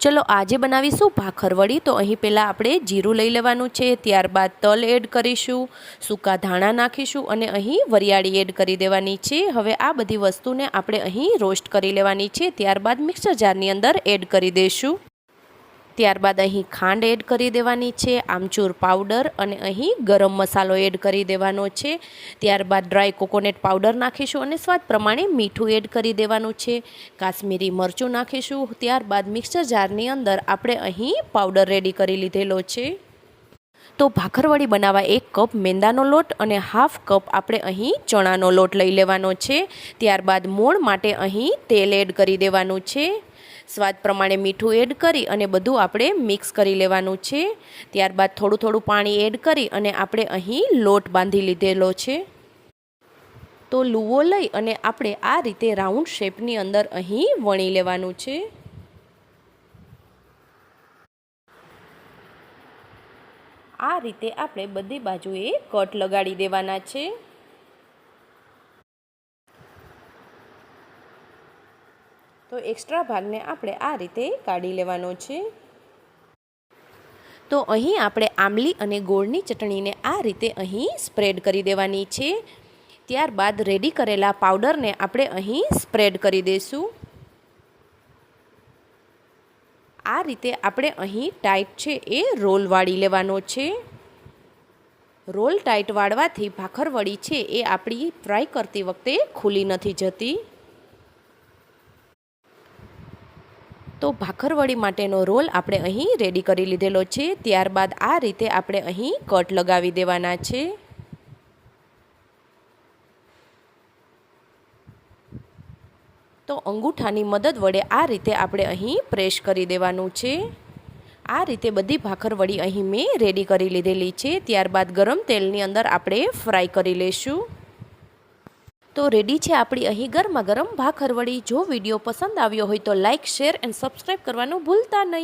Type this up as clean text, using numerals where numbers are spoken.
चलो आजे बनावीशुं भाखरवड़ी। तो अहीं पहेला आपणे जीरुं लई लेवानुं छे, त्यारबाद तल एड करीशुं, सूका धाणा नाखीशुं अने अहीं वरियाળી एड करी देवानी छे। हवे आ बधी वस्तुने आपणे अहीं रोस्ट करी लेवानी छे, त्यारबाद मिक्सर जारनी अंदर एड करी देशुं। त्यारबाद अहीं खांड एड करी देवानी छे, आमचूर पाउडर अने अहीं गरम मसालो एड करी देवानो छे। त्यारबाद ड्राय कोकोनट पाउडर नाखीशुं अने स्वाद प्रमाणे मीठुं एड करी देवानुं छे। काश्मीरी मरचुं नाखीशुं। त्यारबाद मिक्सर जारनी अंदर आपणे अहीं पाउडर रेडी करी लीधेलो छे। तो भाखरवड़ी बनावा 1 कप मैदानो लोट अने हाफ कप आपणे अहीं चणानो लोट लई लेवानो छे। त्यारबाद मोण माटे अहीं तेल एड करी देवानुं छे। स्वाद प्रमाणे मीठुं एड करी अने बधुं आपणे मिक्स करी लेवानुं छे। त्यारबाद थोडुं थोडुं पाणी एड करी अने आपणे अहीं लोट बांधी लीधेलो छे। तो लूवो लई अने आपणे आ रीते राउंड शेपनी अंदर अहीं वणी लेवानुं छे। आ रीते आपणे बधी बाजुए कट लगाड़ी देवाना छे। तो एक्स्ट्रा भागने आपणे आ रीते काढी लेवानो छे। तो अहीं आपणे आंबली अने गोळनी चटणीने आ रीते अहीं स्प्रेड करी देवानी छे। त्यारबाद रेडी करेला पाउडरने आपणे अहीं स्प्रेड करी देशुं। आ रीते आपणे अहीं टाइट छे ए रोल वाળી लेवानो छे। रोल टाइट वाळवाथी भाखरवड़ी छे ए आपणी फ्राय करती वखते खुली नथी जती। तो भाखरवड़ी माटेनो रोल आपणे अहीं रेडी करी लीधेलो छे। त्यारबाद आ रीते आपणे अहीं कट लगावी देवाना छे। तो अंगूठानी मदद वडे आ रीते आपणे अहीं प्रेस करी देवानुं छे। आ रीते बधी भाखरवड़ी अहीं मैं रेडी करी लीधेली छे। त्यारबाद गरम तेलनी अंदर आपणे फ्राय करी लेशुं। तो रेडी है आपणी अहीं गरमा गरम भाखरवड़ी। जो विडियो पसंद आव्यो होय तो लाइक, शेर एंड सब्सक्राइब करवानुं भूलता नहीं।